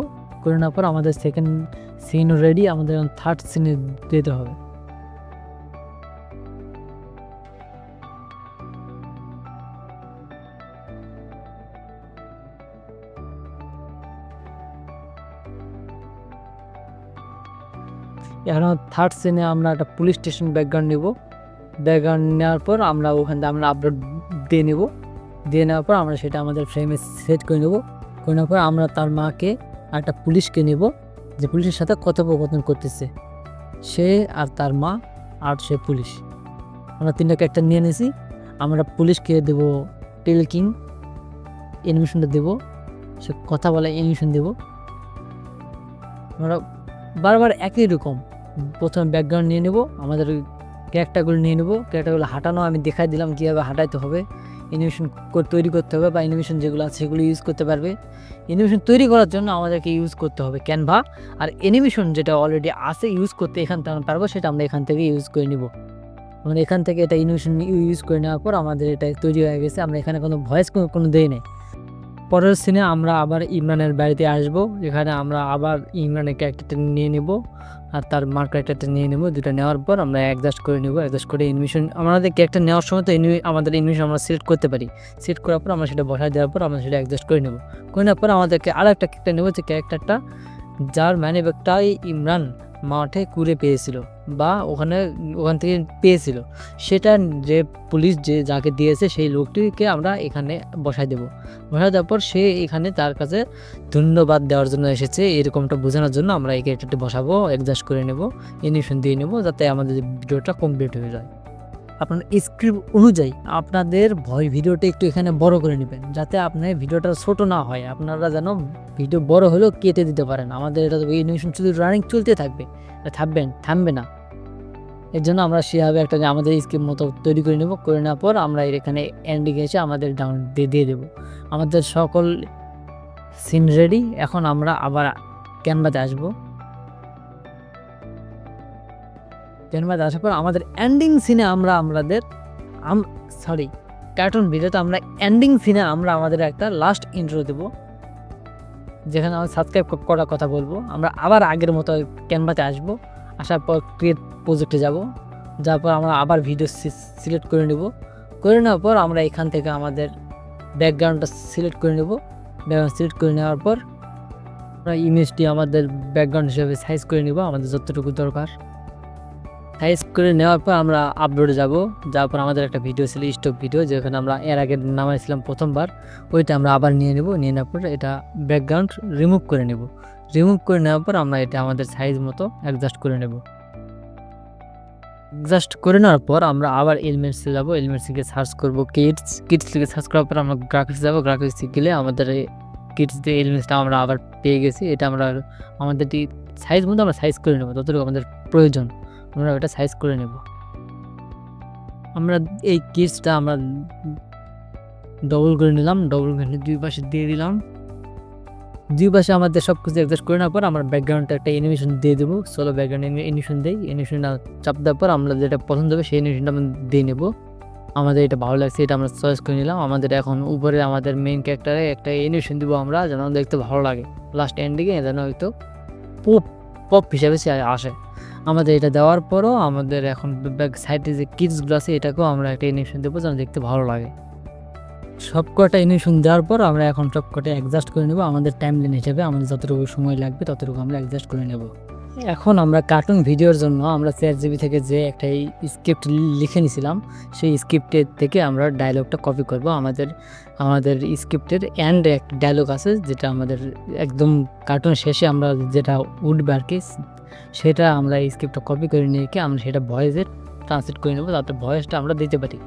করে নেওয়ার পর আমাদের সেকেন্ড সিনও রেডি, আমাদের থার্ড সিনে দিতে হবে। এখন থার্ড সিনে আমরা একটা পুলিশ স্টেশন ব্যাকগ্রাউন্ড নেব, ব্যাকগ্রাউন্ড নেওয়ার পর আমরা ওখান থেকে আমরা আপলোড দিয়ে নেব, দিয়ে নেওয়ার পর আমরা সেটা আমাদের ফ্রেমে সেট করে নেব, করে নেওয়ার পর আমরা তার মাকে আর একটা পুলিশকে নেব যে পুলিশের সাথে কথোপকথন করতেছে, সে আর তার মা আর সে পুলিশ। আমরা তিনটা ক্যারেক্টার নিয়ে নিয়েছি। আমরা পুলিশকে দেব টেলকিং অ্যানিমেশনটা দেব, সে কথা বলা অ্যানিমেশন দেব। আমরা বারবার একই রকম প্রথমে ব্যাকগ্রাউন্ড নিয়ে নেব, আমাদের ক্যারেক্টারগুলো নিয়ে নেব, ক্যারেক্টারগুলো হাঁটানো আমি দেখাই দিলাম কীভাবে হাঁটাইতে হবে, অ্যানিমেশন তৈরি করতে হবে বা অ্যানিমেশন যেগুলো আছে সেগুলো ইউজ করতে পারবে। অ্যানিমেশন তৈরি করার জন্য আমাদেরকে ইউজ করতে হবে ক্যানভা, আর অ্যানিমেশন যেটা অলরেডি আছে ইউজ করতে এখান থেকে আমরা পারবো সেটা আমরা এখান থেকে ইউজ করে নিব। আমরা এখান থেকে এটা অ্যানিমেশন ইউজ করে নেওয়ার পর আমাদের এটা তৈরি হয়ে গেছে। আমরা এখানে কোনো ভয়েস কোনো দেই নেই। পরের সিনে আমরা আবার ইমরানের বাড়িতে আসব, যেখানে আমরা আবার ইমরানের ক্যারেক্টারটা নিয়ে নেব আর তার মার ক্যারেক্টারটা নিয়ে নেব। দুটো নেওয়ার পর আমরা অ্যাডজাস্ট করে নেব, অ্যাডজাস্ট করে অ্যানিমেশন আমাদের ক্যারেক্টার নেওয়ার সময় তো আমাদের অ্যানিমেশন আমরা সিলেক্ট করতে পারি, সিলেক্ট করার পর আমরা সেটা বসায় দেওয়ার পর আমরা সেটা অ্যাডজাস্ট করে নেব। করে নেওয়ার পর আমাদেরকে আরও একটা ক্যারেক্টার নেব, যে ক্যারেক্টারটা যার মানি ব্যাগটাই ইমরান মাঠে কুড়ে পেয়েছিল বা ওখান থেকে পেয়েছিল, সেটা যে পুলিশ যাকে দিয়েছে সেই লোকটিকে আমরা এখানে বসায় দেব। বসায় দেওয়ার পর সে এখানে তার কাছে ধন্যবাদ দেওয়ার জন্য এসেছে এরকমটা বোঝানোর জন্য আমরা এই ক্যারেক্টারটি বসাবো, অ্যাডজাস্ট করে নেব, অ্যানিমেশন দিয়ে নেব, যাতে আমাদের ভিডিওটা কমপ্লিট হয়ে যায়। আপনার স্ক্রিপ্ট অনুযায়ী আপনাদের ভিডিওটা একটু এখানে বড় করে নেবেন, যাতে আপনার ভিডিওটা ছোট না হয়, আপনারা যেন ভিডিও বড় হলেও কেটে দিতে পারেন। আমাদের এটা অ্যানিমেশন শুধু রানিং চলতে থামবে না। এর জন্য আমরা সেভাবে একটা আমাদের স্ক্রিপ্ট মতো তৈরি করে নেব। করে নেওয়ার পর আমরা এখানে এন্ডিং এসে আমাদের ডাউনলোড দিয়ে দেবো। আমাদের সকল সিন রেডি। এখন আমরা আবার ক্যানভাতে আসবো। ক্যানভাতে আসার পর আমাদের এন্ডিং সিনে কার্টুন ভিডিওতে আমরা এন্ডিং সিনে আমরা আমাদের একটা লাস্ট ইন্ট্রো দেবো, যেখানে আমরা সাবস্ক্রাইব করার কথা বলবো। আমরা আবার আগের মতো ক্যানভাতে আসবো, আসার পর ক্রিয়েট প্রজেক্টে যাব, যার পর আমরা আবার ভিডিও সিলেক্ট করে নেব। করে নেওয়ার পর আমরা এখান থেকে আমাদের ব্যাকগ্রাউন্ডটা সিলেক্ট করে নেব। ব্যাকগ্রাউন্ড সিলেক্ট করে নেওয়ার পর আমরা ইমেজটি আমাদের ব্যাকগ্রাউন্ড হিসেবে সাইজ করে নেব, আমাদের যতটুকু দরকার। সাইজ করে নেওয়ার পর আমরা আপলোডে যাব। যাওয়ার পর আমাদের একটা ভিডিও ছিল স্টক ভিডিও, যেখানে আমরা এর আগে নামাইছিলাম প্রথমবার, ওইটা আমরা আবার নিয়ে নেব। নিয়ে নেওয়ার পর এটা ব্যাকগ্রাউন্ড রিমুভ করে নেব। রিমুভ করে নেওয়ার পর আমরা এটা আমাদের সাইজ মতো অ্যাডজাস্ট করে নেব। অ্যাডজাস্ট করে নেওয়ার পর আমরা আবার এলিমেন্টসে যাব। এলিমেন্টস থেকে সার্চ করব কিডস থেকে সার্চ করার পর আমরা গ্রাফিক্স যাব। গ্রাফিক্স গেলে আমাদের কিডস দিয়ে এলিমেন্টসটা আমরা আবার পেয়ে গেছি। এটা আমরা আমাদের সাইজ মতো আমরা সাইজ করে নেব, যতটুকু আমাদের প্রয়োজন আমরা ওটা সাইজ করে নেব। আমরা এই কিডসটা আমরা ডবল করে নিলাম, ডবল করে দুই পাশে দিয়ে দিলাম। দুই পাশে আমাদের সব কিছু অ্যাডজাস্ট করে নেওয়ার পর আমরা ব্যাকগ্রাউন্ডটা একটা অ্যানিমেশন দিয়ে দেবো। সোলো ব্যাকগ্রাউন্ড অ্যানিমেশন দিই। অ্যানিমেশনটা চাপ দেওয়ার পর আমরা যেটা পছন্দ হবে সেই অ্যানিমেশনটা আমরা দিয়ে নেব। আমাদের এটা ভালো লাগছে, এটা আমরা চয়েস করে নিলাম। আমাদের এখন উপরে আমাদের মেইন ক্যারেক্টারে একটা অ্যানিমেশন দেবো আমরা, যেন দেখতে ভালো লাগে। লাস্ট এন্ডিংয়ে যেন হয়তো পপ হিসাবে আসে। আমাদের এটা দেওয়ার পরও আমাদের এখন সাইডে যে কিডসগুলো আছে এটাকেও আমরা একটা অ্যানিমেশন দেবো, যেন দেখতে ভালো লাগে। সবকটা অ্যানিমেশন দেওয়ার পর আমরা এখন সবকটা অ্যাডজাস্ট করে নেব। আমাদের টাইমলাইন হিসেবে আমাদের যতটুকু সময় লাগবে ততটুকু আমরা অ্যাডজাস্ট করে নেব। এখন আমরা কার্টুন ভিডিওর জন্য আমরা ChatGPT থেকে যে একটা স্ক্রিপ্ট লিখে নিয়েছিলাম, সেই স্ক্রিপ্টের থেকে আমরা ডায়লগটা কপি করব। আমাদের স্ক্রিপ্টের এন্ড একটা ডায়লগ আছে, যেটা আমাদের একদম কার্টুন শেষে আমরা যেটা উঠবে আর কি, সেটা আমরা এই স্ক্রিপ্টটা কপি করে নিয়ে আমরা সেটা ভয়েসে ট্রান্সলেট করে নেবো, যাতে ভয়েসটা আমরা দিতে পারি।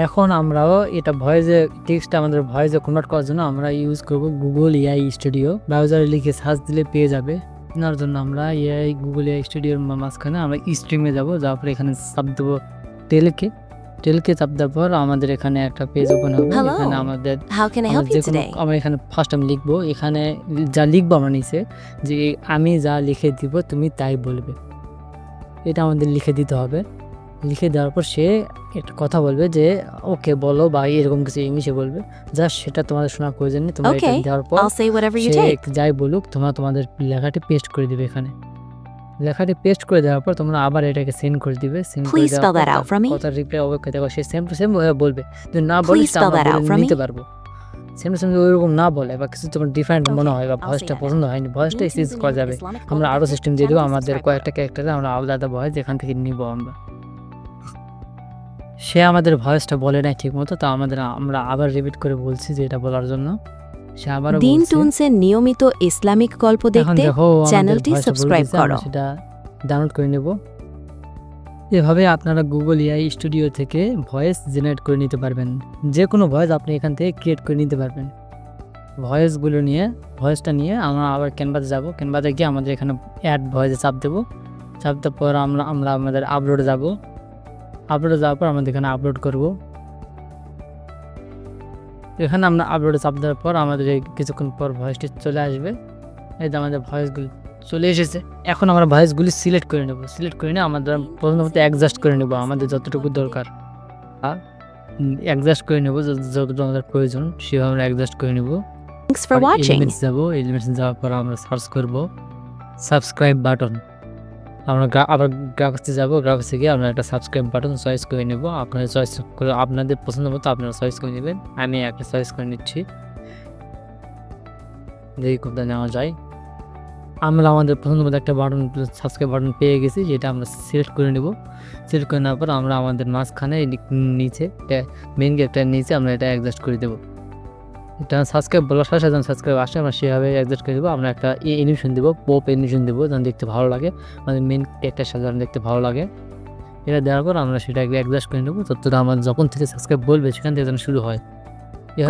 এখন আমরাও এটা ভয়েসে টেক্সটটা আমাদের ভয়েসে কনভার্ট করার জন্য আমরা ইউজ করব গুগল এআই স্টুডিও। ব্রাউজারে লিখে সার্চ দিলে পেয়ে যাবে। এর জন্য আমরা গুগল এআই স্টুডিওর মাঝখানে আমরা স্ট্রিমে যাব, যাওয়ার পর এখানে চাপ দেবো টেলকে চাপ দেওয়ার পর আমাদের এখানে একটা পেজ ওপেন হবে। Hello. এখানে আমাদের How can I help you today? আমরা এখানে ফার্স্ট টাইম লিখবো, এখানে যা লিখবো আমরা নিচে যে আমি যা লিখে দিব তুমি তাই বলবে, এটা আমাদের লিখে দিতে হবে। লিখে দেওয়ার পর সে একটা কথা বলবে যে ওকে বলো বা এরকম কিছু ইংলিশে বলবে, জাস্ট সেটা তোমাদের শোনার প্রয়োজন নেই। তোমরা এটা Okay, দেওয়ার পর I'll say whatever you say take. যাই বলুক তোমরা তোমাদের লেখাটি পেস্ট করে দিবে। এখানে লেখাটি পেস্ট করে দেওয়ার পর তোমরা আবার এটাকে সেন্ড করে দিবে। সেন্ড করে Please দেওয়ার spell পর that out for me. কথা রিপ্লাই অবশ্যই দেখো, সে সেম টু সেম বলবে। যদি না বলে Please সেটা spell আমরা that out বলে for me. নিতে পারবো। সেম টু সেম ওইরকম না বলে বা কিছু তোমার ডিফারেন্ট Okay, মনে হয় বা I'll ভয়েসটা say that. পছন্দ হয়নি, ভয়েসটা Dean চেঞ্জ Tunes করা in যাবে। Islamic আমরা আরও Culture সিস্টেম দিয়ে দেবো, channel to আমাদের subscribe কয়েকটা ক্যারেক্টারে আমরা আলাদা ভয়েস এখান থেকে নিব আমরা। সে আমাদের ভয়েসটা বলে নাই ঠিক মতো, তো আমরা আবার রিপিট করে বলছি যে এটা বলার জন্য। সে আবারও দিন বলছে। টুনসের নিয়মিত ইসলামিক গল্প এখন দেখতে দেখো আমাদের চ্যানেলটি ভয়েসটা বলে সাবস্ক্রাইব দিয়েছে, আমরা করো। সেটা ডাউনলোড করে নেব। এভাবে আপনারা গুগল এআই স্টুডিও থেকে ভয়েস জেনারেট করে নিতে পারবেন। যে কোনো ভয়েস আপনি এখান থেকে ক্রিয়েট করে নিতে পারবেন। ভয়েসটা নিয়ে আমরা আবার ক্যানভাসে যাব। ক্যানভাসে গিয়ে আমাদের এখানে অ্যাড ভয়েসে চাপ দেবো। চাপ দেওয়ার পর আমরা আমাদের আপলোডে যাব। আপলোডে যাওয়ার পর আমাদের এখানে আপলোড করব। এখানে আমরা আপলোডে চাপ দেওয়ার পর আমাদের এই কিছুক্ষণ পর ভয়েসটি চলে আসবে। এই যে আমাদের ভয়েসগুলি চলে এসেছে। এখন আমরা ভয়েসগুলি সিলেক্ট করে নেব। সিলেক্ট করে নিয়ে আমাদের প্রথমত অ্যাডজাস্ট করে নেব, আমাদের যতটুকু দরকার অ্যাডজাস্ট করে নেব, যতটুকু আমাদের প্রয়োজন সেভাবে আমরা অ্যাডজাস্ট করে নেব। Thanks for watching. এলিমেন্টস যাব। এলিমেন্টস যাওয়ার পর আমরা সার্চ করব সাবস্ক্রাইব বাটন। আমরা আবার গ্রাফিক্সে যাব। গ্রাফিক্সে গিয়ে আমরা একটা সাবস্ক্রাইব বাটন চয়েস করে নেব। আপনাদের চয়েস করে আপনাদের পছন্দ মতো আপনারা চয়েস করে নেবেন। আমি একটা চয়েস করে নিচ্ছি, দেখি কোনটা নেওয়া যায়। আমরা আমাদের পছন্দ মতো একটা বাটন সাবস্ক্রাইব বাটন পেয়ে গেছি, যেটা আমরা সিলেক্ট করে নেব। সিলেক্ট করে নেওয়ার পর আমরা আমাদের মাঝখানে নিচে মেন গেটটার নিচে আমরা এটা অ্যাডজাস্ট করে দেবো। এটা সাবস্ক্রাইব বলার সাথে সাথে সাবস্ক্রাইব আসে আমরা সেভাবে অ্যাডজাস্ট করে দেবো। আমরা একটা অ্যানিমেশন দেবো, পপ অ্যানিমেশন দেবো যেন দেখতে ভালো লাগে, আমাদের মেন ক্যারেক্টার সাথে যেন দেখতে ভালো লাগে। এটা দেওয়ার পর আমরা সেটা অ্যাডজাস্ট করে নেবো। ততটা আমার যখন থেকে সাবস্ক্রাইব বলবে সেখান থেকে যেন শুরু হয়।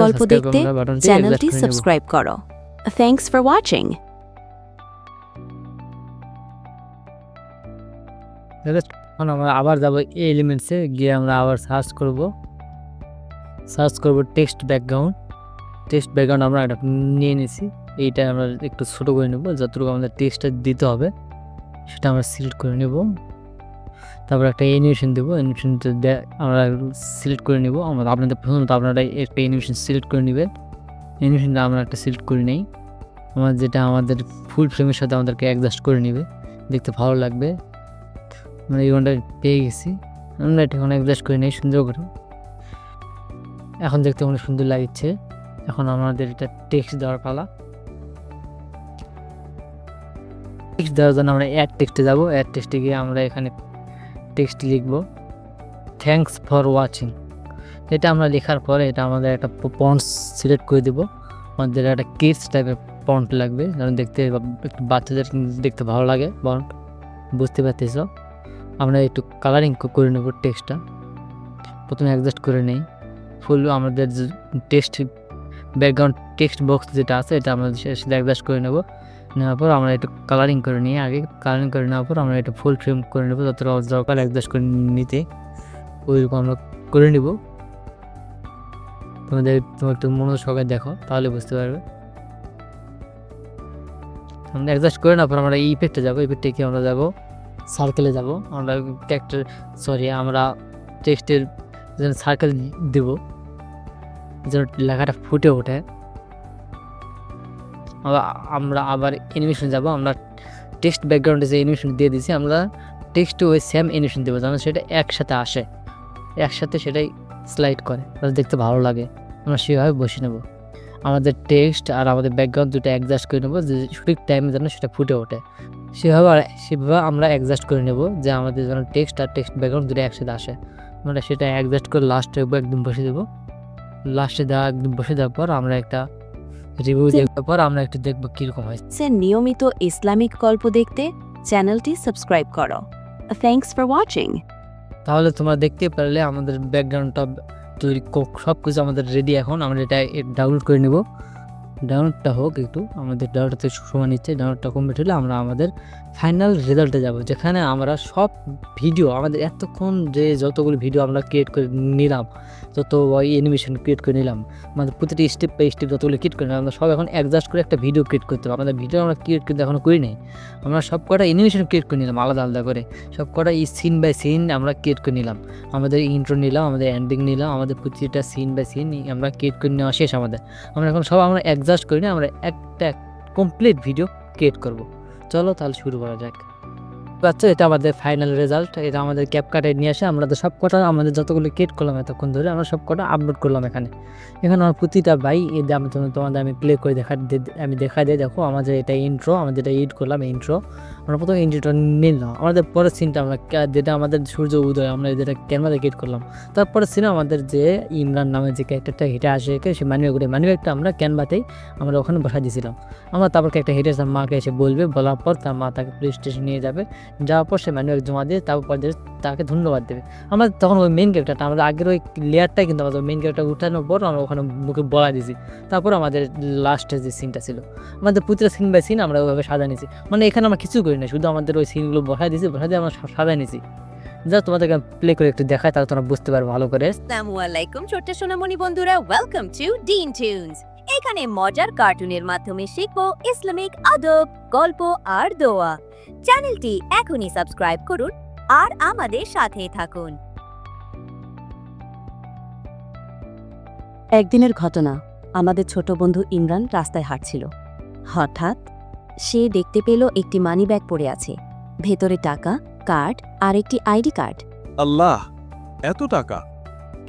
গল্প দেখতে চ্যানেলটি সাবস্ক্রাইব করো। Thanks for watching. এখন আমরা আবার যাবো এই এলিমেন্টসে গিয়ে আমরা আবার সার্চ করব টেক্সট ব্যাকগ্রাউন্ড আমরা এটা নিয়ে নিয়েছি। এইটা আমরা একটু ছোটো করে নেব, যতটুকু আমাদের টেক্সটটা দিতে হবে সেটা আমরা সিলেক্ট করে নেব। তারপর একটা অ্যানিমেশন দেবো, অ্যানিমেশনটা আমরা সিলেক্ট করে নেব। আমরা আপনাদের পছন্দ আপনারা একটা অ্যানিমেশন সিলেক্ট করে নেবেন। অ্যানিমেশনটা আমরা একটা সিলেক্ট করে নেই, যেটা আমাদের ফুল ফ্রেমের সাথে আমাদেরকে অ্যাডজাস্ট করে নেবে, দেখতে ভালো লাগবে। আমরা এই ঘন্টা পেয়ে গেছি, আমরা এটা এখন অ্যাডজাস্ট করে নেই সুন্দর করে। এখন দেখতে অনেক সুন্দর লাগছে। এখন আমাদের এটা টেক্সট দেওয়ার পালা। টেক্সট দেওয়ার জন্য আমরা অ্যাড টেক্সটে যাব। অ্যাড টেক্সটে গিয়ে আমরা এখানে টেক্সট লিখব থ্যাঙ্কস ফর ওয়াচিং। এটা আমরা লেখার পরে এটা আমাদের একটা ফন্ট সিলেক্ট করে দেব। আমাদের একটা কিডস টাইপের ফন্ট লাগবে, যেন দেখতে একটু বাচ্চাদের দেখতে ভালো লাগে ফন্ট, বুঝতে পারতেছ। আমরা একটু কালারিং করে নেব টেক্সটটা, প্রথমে অ্যাডজাস্ট করে নেই ফুল। আমাদের যে টেক্সট ব্যাকগ্রাউন্ড টেক্সট বক্স যেটা আছে এটা আমরা সেটা অ্যাডজাস্ট করে নেওয়ার পর আমরা একটু কালারিং করে নিই। আগে কালারিং করে নেওয়ার পর আমরা একটু ফুল ফ্রেম করে নেবো, যতটা দরকার অ্যাডজাস্ট করে নিতে ওইরকম আমরা করে নেব। তোমার একটু মনোযোগ সহকারে দেখো, তাহলে বুঝতে পারবে। আমরা অ্যাডজাস্ট করে নেওয়ার পর আমরা এই ইফেক্টে যাবো। ইফেক্টে কি আমরা যাবো সার্কেলে যাব। আমরা আমরা টেক্সটের যেন সার্কেল দেব, যেন লেখাটা ফুটে ওঠে। আমরা আবার অ্যানিমেশন যাব। আমরা টেক্সট ব্যাকগ্রাউন্ডে যে অ্যানিমেশন দিয়ে দিয়েছি আমরা টেক্সটে ওই সেম অ্যানিমেশন দেবো, যেন সেটা একসাথে আসে, একসাথে সেটাই স্লাইড করে, দেখতে ভালো লাগে। আমরা সেভাবে বসে নেব। আমাদের টেক্সট আর আমাদের ব্যাকগ্রাউন্ড দুটো অ্যাডজাস্ট করে নেবো, যে সঠিক টাইমে যেন সেটা ফুটে ওঠে। সেভাবে আমরা অ্যাডজাস্ট করে নেব যে আমাদের যেন টেক্সট আর টেক্সট ব্যাকগ্রাউন্ড দুটো একসাথে আসে। আমরা সেটা অ্যাডজাস্ট করে লাস্টে একদম বসে দেবো। লাস্টে একদম বসে দেওয়ার পর আমরা একটা রিভিউ দেওয়ার পর আমরা একটু দেখবো কীরকম হয়। নিয়মিত ইসলামিক গল্প দেখতে চ্যানেলটি সাবস্ক্রাইব করো। Thanks for watching. তাহলে তোমরা দেখতে পারলে আমাদের ব্যাকগ্রাউন্ডটা তৈরি সব কিছু আমাদের রেডি। এখন আমরা এটা ডাউনলোড করে নেব। ডাউনলোডটা হোক একটু, আমাদের ডাউনলোডটা সময় নিচ্ছে। ডাউনলোডটা কমপ্লিট হলে আমরা আমাদের ফাইনাল রেজাল্টে যাব, যেখানে আমরা সব ভিডিও আমাদের এতক্ষণ যে যতগুলো ভিডিও আমরা ক্রিয়েট করে নিলাম, যত অ্যানিমেশন ক্রিয়েট করে নিলাম, আমাদের প্রতিটি স্টেপ বাই স্টেপ যতগুলো ক্রিয়েট করে নিলাম, আমরা সব এখন অ্যাডজাস্ট করে একটা ভিডিও ক্রিয়েট করতে হবে। আমাদের ভিডিও আমরা ক্রিয়েট কিন্তু এখনও করি নাই, আমরা সব কটা অ্যানিমেশন ক্রিয়েট করে নিলাম আলাদা আলাদা করে। সব কটা সিন বাই সিন আমরা ক্রিয়েট করে নিলাম, আমাদের ইন্ট্রো নিলাম, আমাদের এন্ডিং নিলাম, আমাদের প্রতিটা সিন বাই সিন আমরা ক্রিয়েট করে নেওয়া শেষ। আমরা এখন সব আমরা অ্যাডজাস্ট করি না, আমরা একটা কমপ্লিট ভিডিও ক্রিয়েট করব। চলো তাহলে শুরু করা যাক। আচ্ছা, এটা আমাদের ফাইনাল রেজাল্ট। এটা আমাদের ক্যাপকাটে নিয়ে আসে আমরা তো সব কটা আমাদের যতগুলো ক্রিয়েট করলাম এতক্ষণ ধরে আমরা সব কটা আপলোড করলাম এখানে। এখানে আমার প্রতিটা এই আমি তোমাদের আমি প্লে করে দেখাই দিই। দেখো আমাদের এটা ইন্ট্রো, আমাদের যেটা এডিট করলাম ইন্ট্রো, আমরা প্রথমে ইন্ট্রোটা নিলাম। আমাদের পরের সিনটা আমরা যেটা আমাদের সূর্য উদয় আমরা যেটা ক্যামেরা ক্রিয়েট করলাম, তারপরে সিনে আমাদের যে ইমরান নামের যে ক্যারেক্টারটা হেঁটে আসে সে মানিব্যাগটা আমরা ক্যানভাতেই আমরা ওখানে বসা দিয়েছিলাম। আমরা তারপর একটা হেঁটে তার মাকে এসে বলবে, বলার পর তার মা তাকে পুলিশ স্টেশন নিয়ে যাবে, যাওয়ার পর সে মানিব্যাগ জমা দিয়ে তারপর তাকে ধন্যবাদ দেবে। আমরা তখন ওই মেন ক্যারেক্টারটা আমাদের আগের ওই লেয়ারটাই কিন্তু আমাদের মেন ক্যারেক্টার উঠানোর পর আমরা ওখানে মুখে বলা দিয়েছি। তারপর আমাদের লাস্টের যে সিনটা ছিল, আমাদের প্রতিটা সিন বাই সিন আমরা ওইভাবে সাজা নিয়েছি। মানে এখানে আমরা কিছু করি না, শুধু আমাদের ওই সিনগুলো বসাই দিয়ে আমরা সাজা নিয়েছি। যা তোমাদেরকে প্লে করে একটু দেখায়, তাহলে তোমরা বুঝতে পারবে ভালো করে। আসসালামু আলাইকুম ছোট্ট সোনামণি বন্ধুরা, ওয়েলকাম টু ডিন টিউনস। এখানে মজার কার্টুনের মাধ্যমে শিখবো ইসলামিক আদব, গল্প আর দোয়া। চ্যানেলটি এখনই সাবস্ক্রাইব করুন আর আমাদের সাথে থাকুন। একদিনের ঘটনা। আমাদের ছোট বন্ধু ইমরান রাস্তায় হাঁটছিল। হঠাৎ সে দেখতে পেল একটি মানিব্যাগ পড়ে আছে, ভেতরে টাকা, কার্ড আর একটি আইডি কার্ড। আল্লাহ, এত টাকা!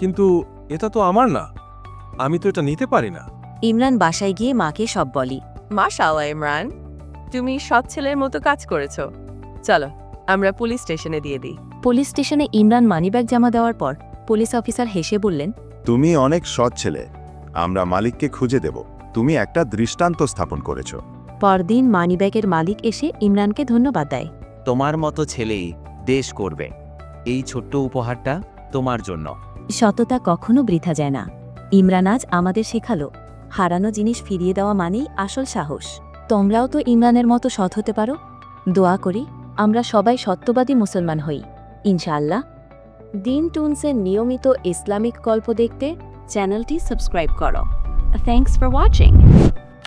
কিন্তু এটা তো আমার না, আমি তো এটা নিতে পারি না। ইমরান বাসায় গিয়ে মাকে সব বলি। মাশাআল্লাহ ইমরান, তুমি সৎ ছেলের মতো কাজ করেছো। চলো আমরা পুলিশ স্টেশনে দিয়ে দিই। পুলিশ স্টেশনে ইমরান মানিব্যাগ জমা দেওয়ার পর পুলিশ অফিসার হেসে বললেন, তুমি অনেক সৎ ছেলে, আমরা মালিককে খুঁজে দেব। তুমি একটা দৃষ্টান্ত স্থাপন করেছো। পরদিন মানিব্যাগের মালিক এসে ইমরানকে ধন্যবাদ দেয়। তোমার মতো ছেলেই দেশ করবে। এই ছোট্ট উপহারটা তোমার জন্য। সততা কখনো বৃথা যায় না। ইমরান আজ আমাদের শেখালো, হারানো জিনিস ফিরিয়ে দেওয়া মানেই আসল সাহস। তোমরাও তো ইমরানের মতো সৎ হতে পারো। দোয়া করি আমরা সবাই সত্যবাদী মুসলমান হই, ইনশাআল্লাহ। দিন টুনসের নিয়মিত ইসলামিক গল্প দেখতে চ্যানেলটি সাবস্ক্রাইব করো। Thanks for watching.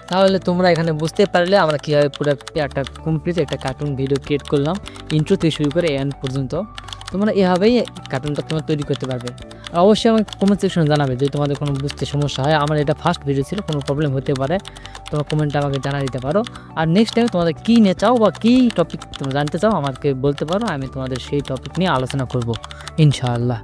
তাহলে তোমরা এখানে বুঝতে পারলে আমরা কীভাবে পুরো একটা কমপ্লিট একটা কার্টুন ভিডিও ক্রিয়েট করলাম, ইন্ট্রো থেকে শুরু করে এন্ড পর্যন্ত। তোমরা এভাবেই কার্টুনটা তোমরা তৈরি করতে পারবে। আর অবশ্যই আমাকে কমেন্ট সেকশনে জানাবে যদি তোমাদের কোনো বুঝতে সমস্যা হয়। আমার এটা ফার্স্ট ভিডিও ছিল, কোনো প্রবলেম হতে পারে, তোমরা কমেন্টে আমাকে জানা দিতে পারো। আর নেক্সট টাইম তোমাদের কী নিয়ে চাও বা কী টপিক তোমরা জানতে চাও আমাকে বলতে পারো, আমি তোমাদের সেই টপিক নিয়ে আলোচনা করব ইনশাআল্লাহ।